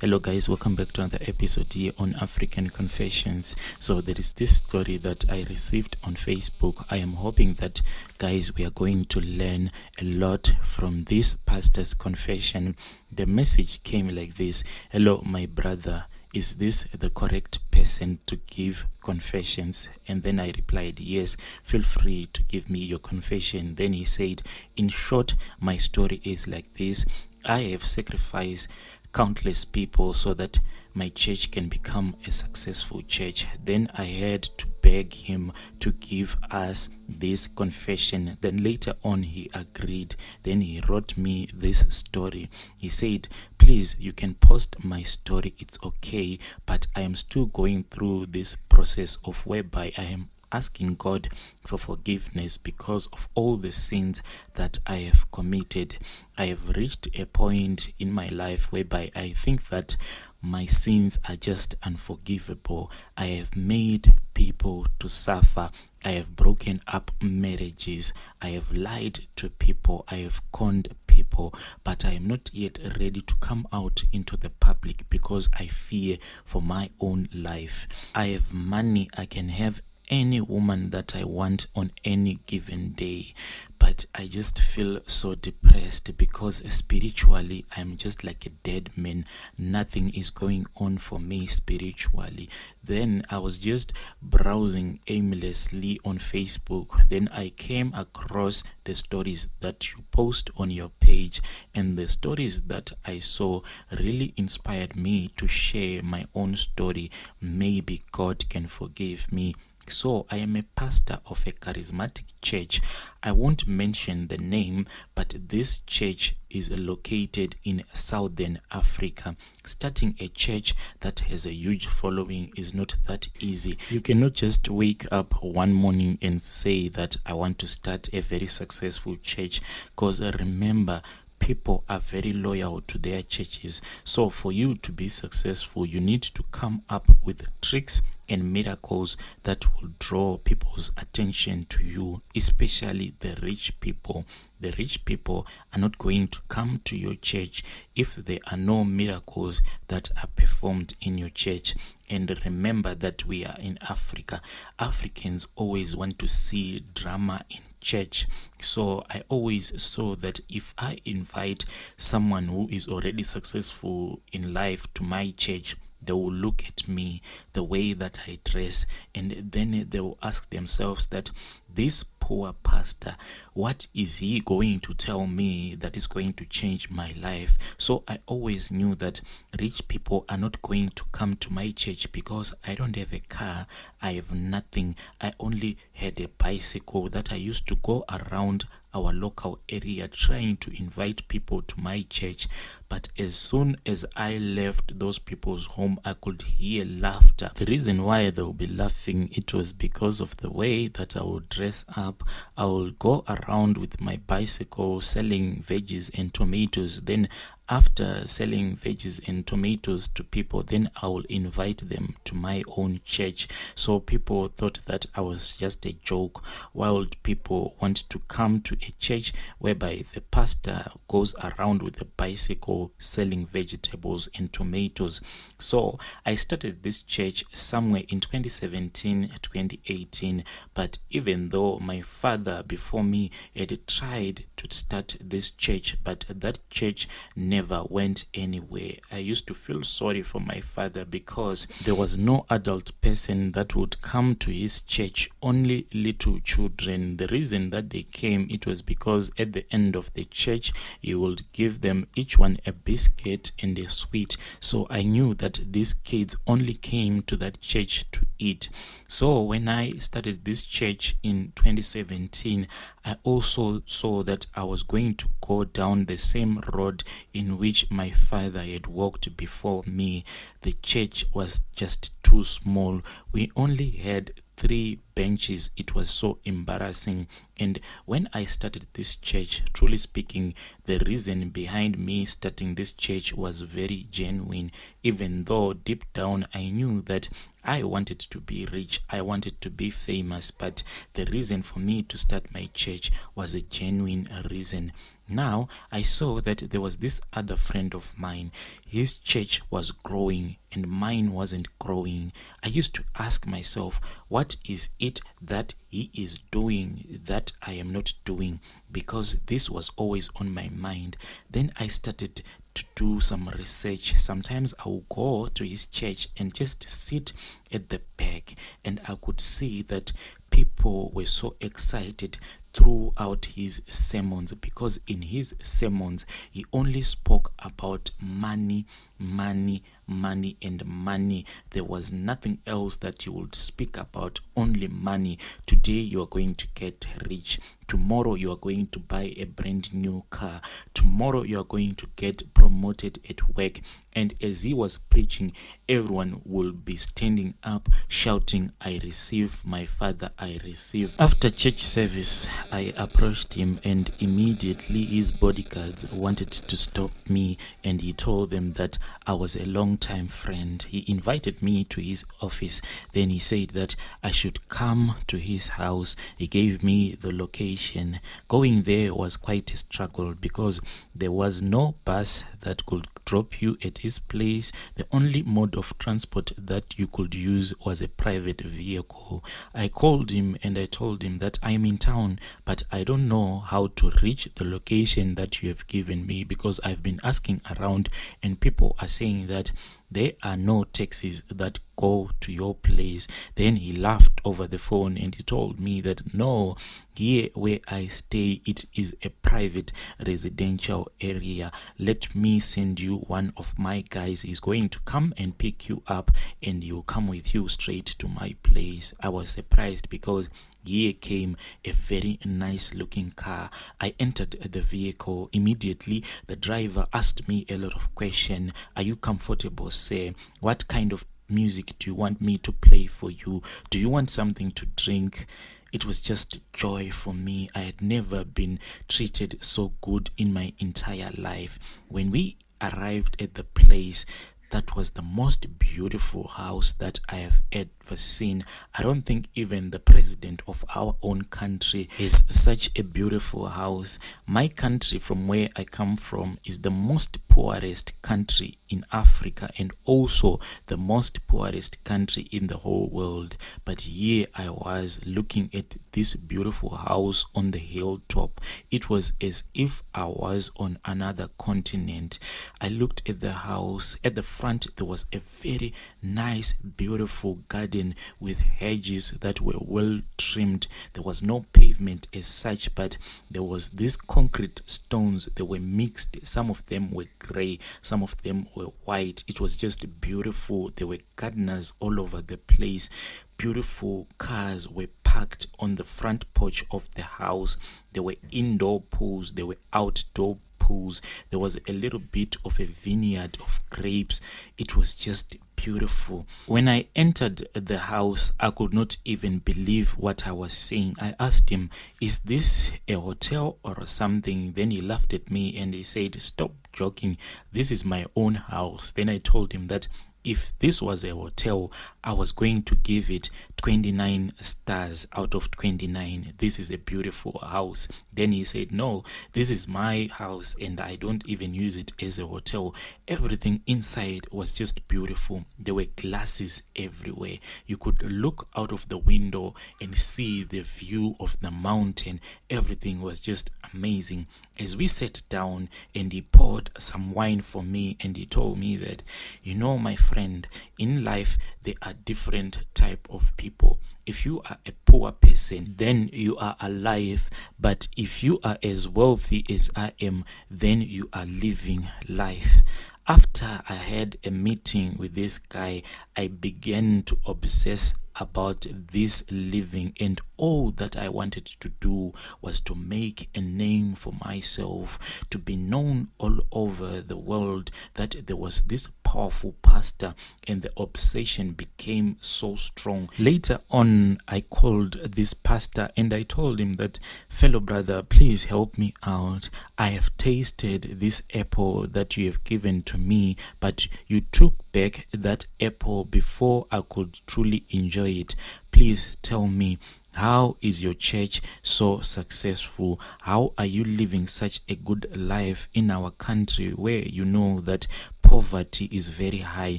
Hello guys, welcome back to another episode here on African Confessions. So there is this story that I received on Facebook. I am hoping that guys, we are going to learn a lot from this pastor's confession. The message came like this: hello my brother, is this the correct person to give confessions? And then I replied, yes, feel free to give me your confession. Then he said, in short, my story is like this: I have sacrificed countless people so that my church can become a successful church. Then I had to beg him to give us this confession. Then later on he agreed. Then he wrote me this story. He said, please, you can post my story, it's okay, but I am still going through this process of whereby I am asking God for forgiveness because of all the sins that I have committed. I have reached a point in my life whereby I think that my sins are just unforgivable. I have made people to suffer. I have broken up marriages. I have lied to people. I have conned people, but I am not yet ready to come out into the public because I fear for my own life. I have money. I can have any woman that I want on any given day, but I just feel so depressed because spiritually I'm just like a dead man. Nothing is going on for me spiritually. Then I was just browsing aimlessly on Facebook. Then I came across the stories that you post on your page, and the stories that I saw really inspired me to share my own story. Maybe God can forgive me. So I am a pastor of a charismatic church. I won't mention the name, but this church is located in Southern Africa. Starting a church that has a huge following is not that easy. You cannot just wake up one morning and say that I want to start a very successful church, because remember, people are very loyal to their churches. So for you to be successful, you need to come up with tricks and miracles that will draw people's attention to you, especially the rich people. The rich people are not going to come to your church if there are no miracles that are performed in your church. And remember that we are in Africa. Africans always want to see drama in church. So I always saw that if I invite someone who is already successful in life to my church, they will look at me, the way that I dress, and then they will ask themselves that this poor pastor, what is he going to tell me that is going to change my life? So I always knew that rich people are not going to come to my church because I don't have a car, I have nothing. I only had a bicycle that I used to go around our local area trying to invite people to my church. But as soon as I left those people's home, I could hear laughter. The reason why they will be laughing, it was because of the way that I would dress up. I will go around with my bicycle selling veggies and tomatoes. Then after selling veggies and tomatoes to people, then I will invite them to my own church. So people thought that I was just a joke, while people want to come to a church whereby the pastor goes around with a bicycle selling vegetables and tomatoes. So I started this church somewhere in 2017, 2018. But even though my father before me had tried to start this church, but that church never went anywhere. I used to feel sorry for my father because there was no adult person that would come to his church, only little children. The reason that they came, it was because at the end of the church, he would give them each one a biscuit and a sweet. So I knew that these kids only came to that church to eat. So when I started this church in 2017, I also saw that I was going to go down the same road in which my father had walked before me. The church was just too small. We only had 3 benches. It was so embarrassing. And when I started this church, truly speaking, the reason behind me starting this church was very genuine, even though deep down I knew that I wanted to be rich, I wanted to be famous, but the reason for me to start my church was a genuine reason. Now, I saw that there was this other friend of mine. His church was growing and mine wasn't growing. I used to ask myself, what is it that he is doing that I am not doing? Because this was always on my mind. Then I started to do some research. Sometimes I will go to his church and just sit at the back, and I could see that people were so excited throughout his sermons, because in his sermons he only spoke about money, money, money, and money. There was nothing else that he would speak about, only money. Today you are going to get rich. Tomorrow you are going to buy a brand new car. Tomorrow you are going to get promoted at work. And as he was preaching, everyone will be standing up shouting, I receive, my father, I receive. After church service, I approached him, and immediately his bodyguards wanted to stop me, and he told them that I was a long-time friend. He invited me to his office. Then he said that I should come to his house. He gave me the location. Going there was quite a struggle because there was no bus that could drop you at his place. The only mode of transport that you could use was a private vehicle. I called him and I told him that I'm in town, but I don't know how to reach the location that you have given me, because I've been asking around and people are saying that there are no taxis that go to your place. Then he laughed over the phone and he told me that no, here where I stay, it is a private residential area. Let me send you one of my guys. He's going to come and pick you up and he'll come with you straight to my place. I was surprised because here came a very nice looking car. I entered the vehicle. Immediately the driver asked me a lot of questions. Are you comfortable, sir? What kind of music do you want me to play for you? Do you want something to drink? It was just joy for me. I had never been treated so good in my entire life. When we arrived at the place, that was the most beautiful house that I have ever seen. I don't think even the president of our own country has such a beautiful house. My country, from where I come from, is the most poorest country in Africa and also the most poorest country in the whole world. But here I was looking at this beautiful house on the hilltop. It was as if I was on another continent. I looked at the house. At the front there was a very nice, beautiful garden with hedges that were well trimmed. There was no pavement as such, but there was these concrete stones. They were mixed. Some of them were gray, some of them were white. It was just beautiful. There were gardeners all over the place. Beautiful cars were parked on the front porch of the house. There were indoor pools, there were outdoor pools. There was a little bit of a vineyard of grapes. It was just beautiful. When I entered the house, I could not even believe what I was seeing. I asked him, is this a hotel or something? Then he laughed at me and he said, stop joking, this is my own house. Then I told him that if this was a hotel, I was going to give it 29 stars out of 29. This is a beautiful house. Then he said, no, this is my house and I don't even use it as a hotel. Everything inside was just beautiful. There were glasses everywhere. You could look out of the window and see the view of the mountain. Everything was just amazing. As we sat down and he poured some wine for me and he told me that, you know, my friend, in life there are different type of people. If you are a poor person, then you are alive. But if you are as wealthy as I am, then you are living life. After I had a meeting with this guy, I began to obsess about this living, and all that I wanted to do was to make a name for myself, to be known all over the world that there was this powerful pastor, and the obsession became so strong. Later on, I called this pastor and I told him that, fellow brother, please help me out. I have tasted this apple that you have given to me, but you took back that apple before I could truly enjoy it. Please tell me, how is your church so successful? How are you living such a good life in our country where you know that poverty is very high,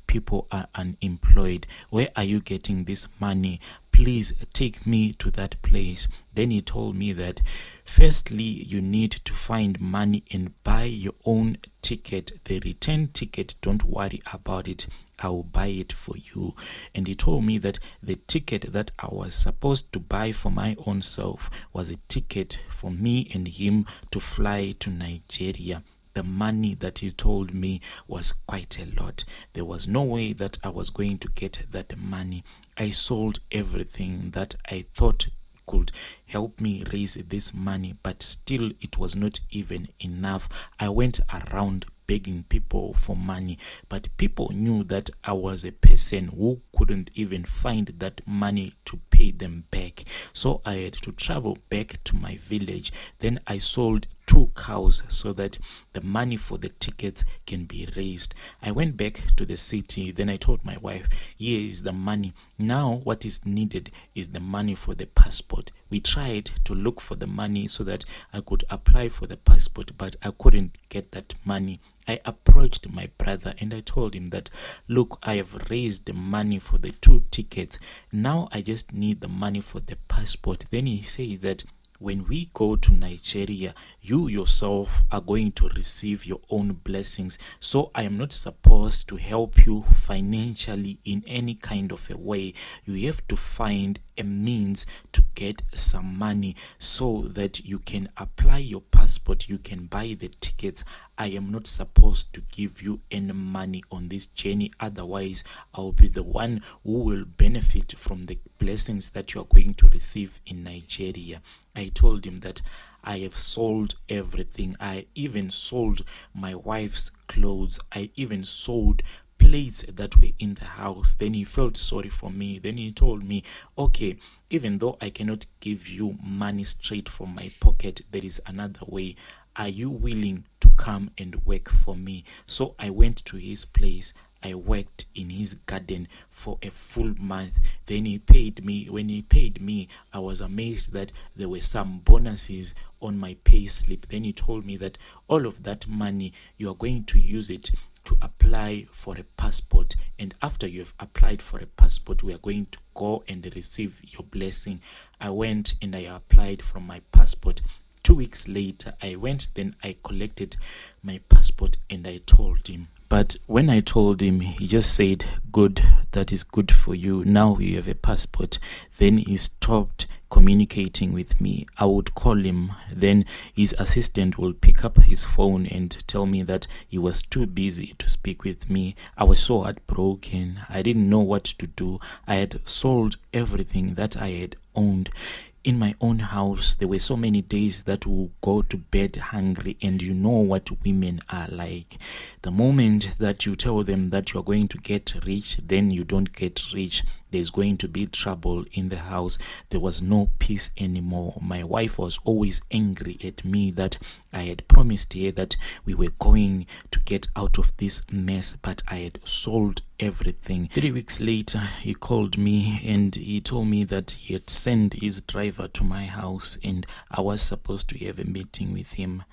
people are unemployed? Where are you getting this money? Please take me to that place. Then he told me that firstly, you need to find money and buy your own ticket. The return ticket, don't worry about it, I will buy it for you. And he told me that the ticket that I was supposed to buy for my own self was a ticket for me and him to fly to Nigeria. The money that he told me was quite a lot. There was no way that I was going to get that money. I sold everything that I thought could help me raise this money, but still it was not even enough. I went around begging people for money, but people knew that I was a person who couldn't even find that money to pay them back. So I had to travel back to my village. Then I sold 2 cows so that the money for the tickets can be raised. I went back to the city. Then I told my wife, here is the money. Now what is needed is the money for the passport. We tried to look for the money so that I could apply for the passport, but I couldn't get that money. I approached my brother and I told him that, look, I have raised the money for the 2 tickets. Now I just need the money for the passport. Then he said that when we go to Nigeria, you yourself are going to receive your own blessings. So I am not supposed to help you financially in any kind of a way. You have to find a means to get some money so that you can apply your passport, you can buy the tickets. I am not supposed to give you any money on this journey. Otherwise, I'll be the one who will benefit from the blessings that you are going to receive in Nigeria. I told him that I have sold everything. I even sold my wife's clothes. I even sold plates that were in the house. Then he felt sorry for me. Then he told me, okay, even though I cannot give you money straight from my pocket, there is another way. Are you willing to come and work for me? So I went to his place. I worked in his garden for a full month. Then he paid me. When he paid me, I was amazed that there were some bonuses on my pay slip. Then he told me that all of that money, you are going to use it to apply for a passport. And after you have applied for a passport, we are going to go and receive your blessing. I went and I applied for my passport. 2 weeks later, I went, then I collected my passport and I told him. But when I told him, he just said, good, that is good for you. Now you have a passport. Then he stopped communicating with me. I would call him. Then his assistant will pick up his phone and tell me that he was too busy to speak with me. I was so heartbroken. I didn't know what to do. I had sold everything that I had owned. In my own house, there were so many days that we'll go to bed hungry, and you know what women are like. The moment that you tell them that you're going to get rich, then you don't get rich. There's going to be trouble in the house. There was no peace anymore. My wife was always angry at me that I had promised her that we were going to get out of this mess, but I had sold everything. 3 weeks later, he called me and he told me that he had sent his driver to my house and I was supposed to have a meeting with him.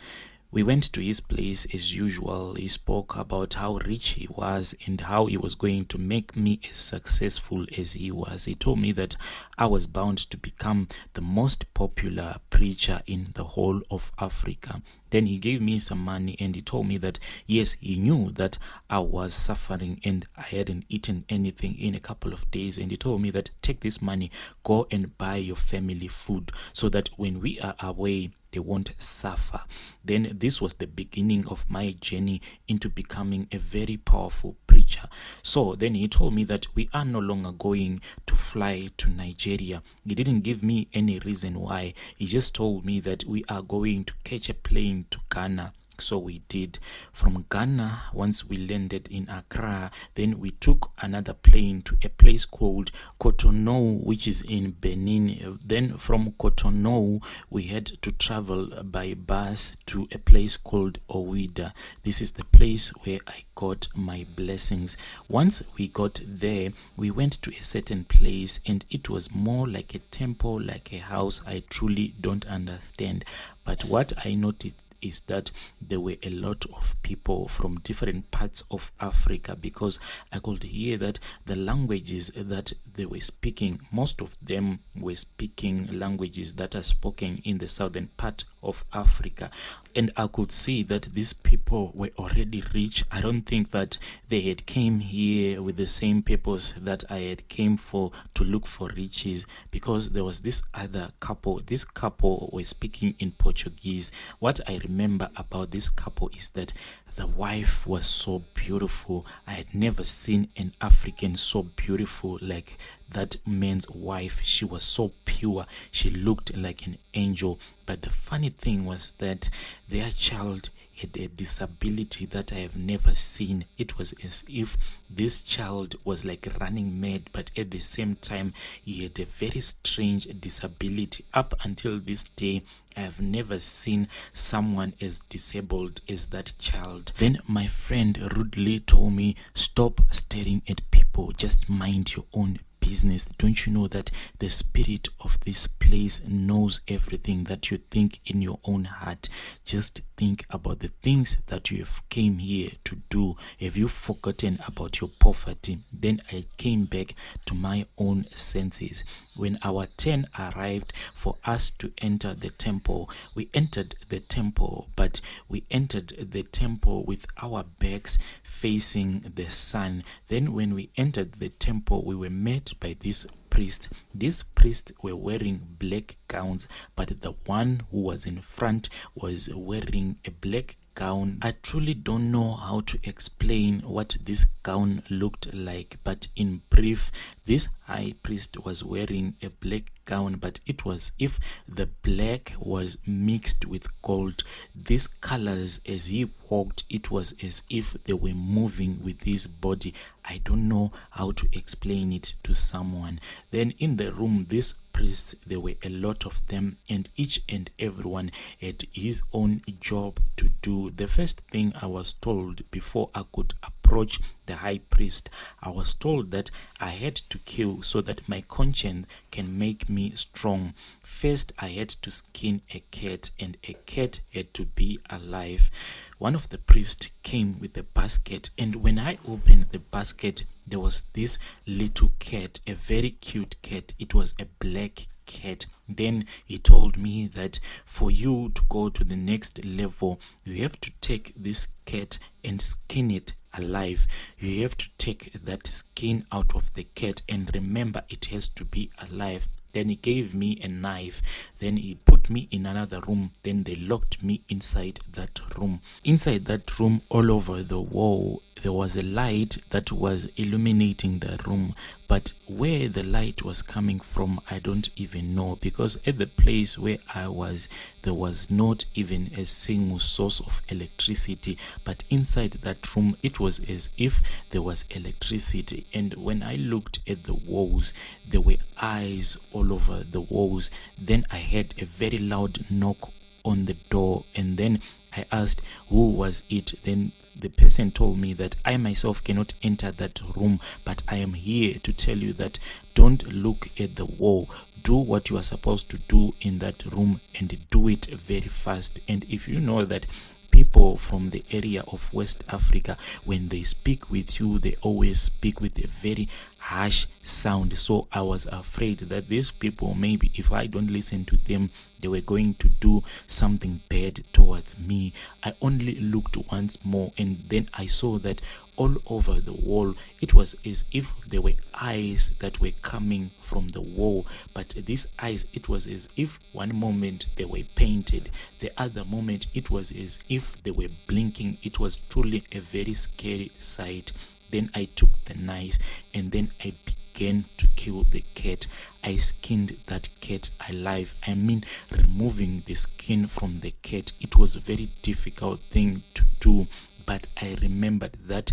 We went to his place as usual. He spoke about how rich he was and how he was going to make me as successful as he was. He told me that I was bound to become the most popular preacher in the whole of Africa. Then he gave me some money and he told me that yes, he knew that I was suffering and I hadn't eaten anything in a couple of days. And he told me that take this money, go and buy your family food so that when we are away, they won't suffer. Then this was the beginning of my journey into becoming a very powerful preacher. So then he told me that we are no longer going to fly to Nigeria. He didn't give me any reason why. He just told me that we are going to catch a plane to Ghana. So we did. From Ghana, once we landed in Accra, then we took another plane to a place called Cotonou, which is in Benin. Then from Cotonou, we had to travel by bus to a place called Ouidah. This is the place where I got my blessings. Once we got there, we went to a certain place, and it was more like a temple, like a house. I truly don't understand. But what I noticed is that there were a lot of people from different parts of Africa, because I could hear that the languages that they were speaking, most of them were speaking languages that are spoken in the southern part of Africa. And I could see that these people were already rich. I don't think that they had came here with the same purpose that I had came for, to look for riches, because there was this other couple. This couple were speaking in Portuguese. What I remember about this couple is that the wife was so beautiful. I had never seen an African so beautiful like that man's wife. She was so pure. She looked like an angel. But the funny thing was that their child had a disability that I have never seen. It was as if this child was like running mad, but at the same time he had a very strange disability. Up until this day, I have never seen someone as disabled as that child. Then my friend rudely told me, stop staring at people, just mind your own business. Don't you know that the spirit of this place knows everything that you think in your own heart? Just think about the things that you have came here to do. Have you forgotten about your poverty? Then I came back to my own senses. When our turn arrived for us to enter the temple, we entered the temple, but we entered the temple with our backs facing the sun. Then when we entered the temple, we were met by this priest. These priests were wearing black gowns, but the one who was in front was wearing a black gown. I truly don't know how to explain what this gown looked like, but in brief, this high priest was wearing a black gown, but it was if the black was mixed with gold. These colors, as he walked, it was as if they were moving with his body. I don't know how to explain it to someone. Then in the room, this priests, there were a lot of them, and each and everyone had his own job to do. The first thing I was told before I could approach the high priest, I was told that I had to kill so that my conscience can make me strong. First, I had to skin a cat, and a cat had to be alive. One of the priests came with a basket, and when I opened the basket, there was this little cat, a very cute cat. It was a black cat. Then he told me that for you to go to the next level, you have to take this cat and skin it alive. You have to take that skin out of the cat, and remember, it has to be alive. Then he gave me a knife. Then he put me in another room. Then they locked me inside that room. Inside that room, all over the wall, there was a light that was illuminating the room. But where the light was coming from, I don't even know, because at the place where I was, there was not even a single source of electricity. But inside that room, it was as if there was electricity. And when I looked at the walls, there were eyes all over the walls. Then I heard a very loud knock on the door, and then I asked who was it. Then the person told me that I myself cannot enter that room, but I am here to tell you that don't look at the wall. Do what you are supposed to do in that room, and do it very fast. And if you know that people from the area of West Africa, when they speak with you, they always speak with a very harsh sound. So I was afraid that these people, maybe if I don't listen to them, they were going to do something bad towards me. I only looked once more, and then I saw that all over the wall, it was as if there were eyes that were coming from the wall. But these eyes, it was as if one moment they were painted, the other moment it was as if they were blinking. It was truly a very scary sight. Then I took the knife and then I began to kill the cat. I skinned that cat alive. I mean, removing the skin from the cat, it was a very difficult thing to do. But I remembered that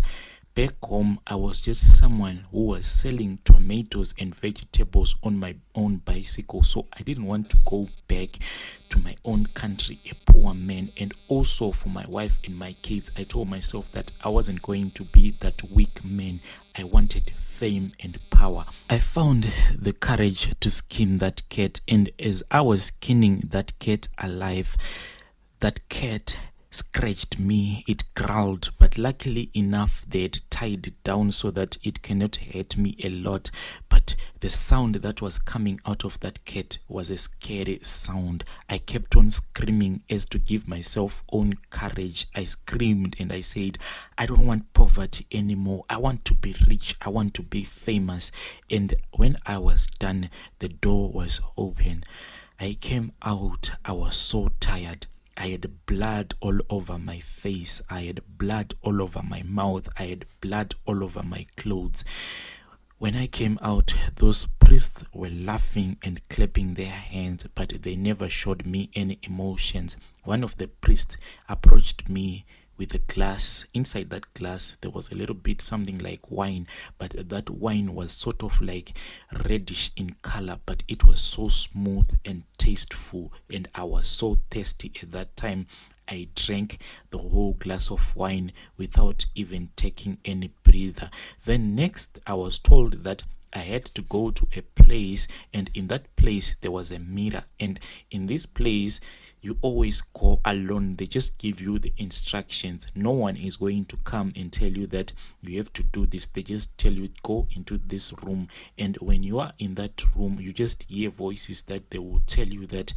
back home, I was just someone who was selling tomatoes and vegetables on my own bicycle. So I didn't want to go back to my own country a poor man. And also for my wife and my kids, I told myself that I wasn't going to be that weak man. I wanted fame and power. I found the courage to skin that cat, and as I was skinning that cat alive, that cat scratched me. It growled, but luckily enough they had tied it down so that it cannot hurt me a lot. But the sound that was coming out of that cat was a scary sound. I kept on screaming as to give myself own courage. I screamed and I said, I don't want poverty anymore. I want to be rich. I want to be famous. And when I was done, the door was open. I came out. I was so tired. I had blood all over my face. I had blood all over my mouth. I had blood all over my clothes. When I came out, those priests were laughing and clapping their hands, but they never showed me any emotions. One of the priests approached me with a glass. Inside that glass there was a little bit something like wine, but that wine was sort of like reddish in color, but it was so smooth and tasteful, and I was so thirsty at that time. I drank the whole glass of wine without even taking any breather. Then next I was told that I had to go to a place, and in that place there was a mirror, and in this place you always go alone. They just give you the instructions. No one is going to come and tell you that you have to do this. They just tell you, go into this room, and when you are in that room, you just hear voices that they will tell you that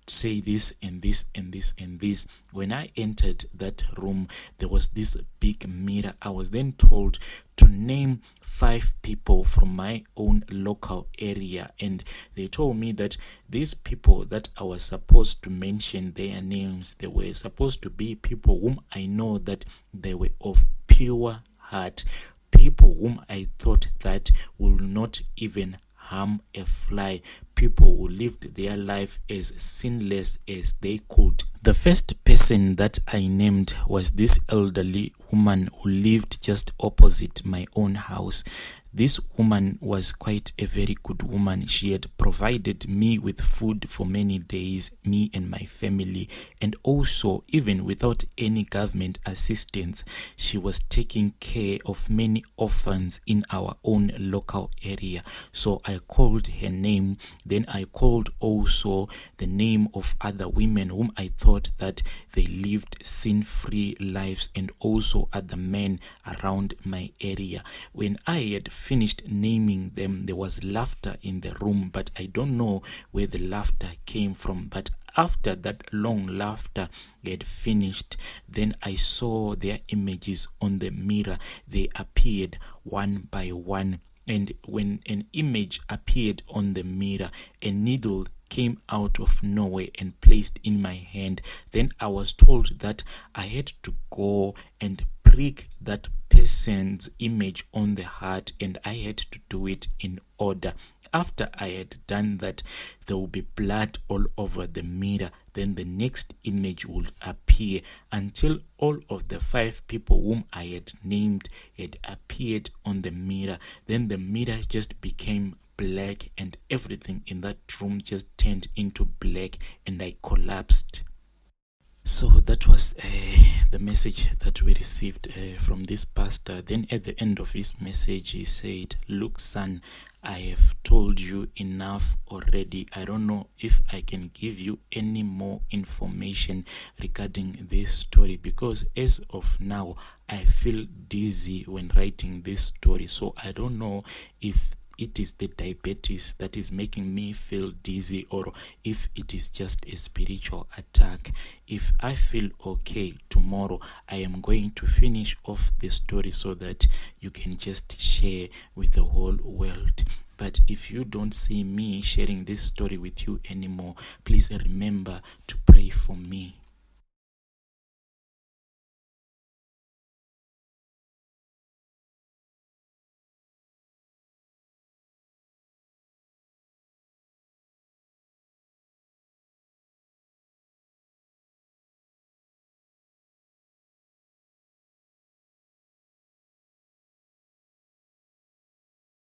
say this and this and this and this. When I entered that room, there was this big mirror. I was then told to name 5 people from my own local area, and they told me that these people that I was supposed to mention their names, they were supposed to be people whom I know that they were of pure heart, people whom I thought that will not even harm a fly, people who lived their life as sinless as they could. The first person that I named was this elderly woman who lived just opposite my own house. This woman was quite a very good woman. She had provided me with food for many days, me and my family, and also even without any government assistance, she was taking care of many orphans in our own local area. So I called her name. Then I called also the name of other women whom I thought that they lived sin-free lives, and also other men around my area. When I had finished naming them, there was laughter in the room, but I don't know where the laughter came from. But after that long laughter had finished, then I saw their images on the mirror. They appeared one by one, and when an image appeared on the mirror, a needle came out of nowhere and placed in my hand. Then I was told that I had to go and prick that person's image on the heart, and I had to do it in order. After I had done that, there will be blood all over the mirror. Then the next image would appear until all of the 5 people whom I had named had appeared on the mirror. Then the mirror just became black, and everything in that room just turned into black, and I collapsed. So that was the message that we received from this pastor. Then at the end of his message, he said, "Look, son, I have told you enough already. I don't know if I can give you any more information regarding this story, because as of now, I feel dizzy when writing this story. So I don't know if it is the diabetes that is making me feel dizzy, or if it is just a spiritual attack. If I feel okay tomorrow, I am going to finish off the story so that you can just share with the whole world. But if you don't see me sharing this story with you anymore, please remember to pray for me."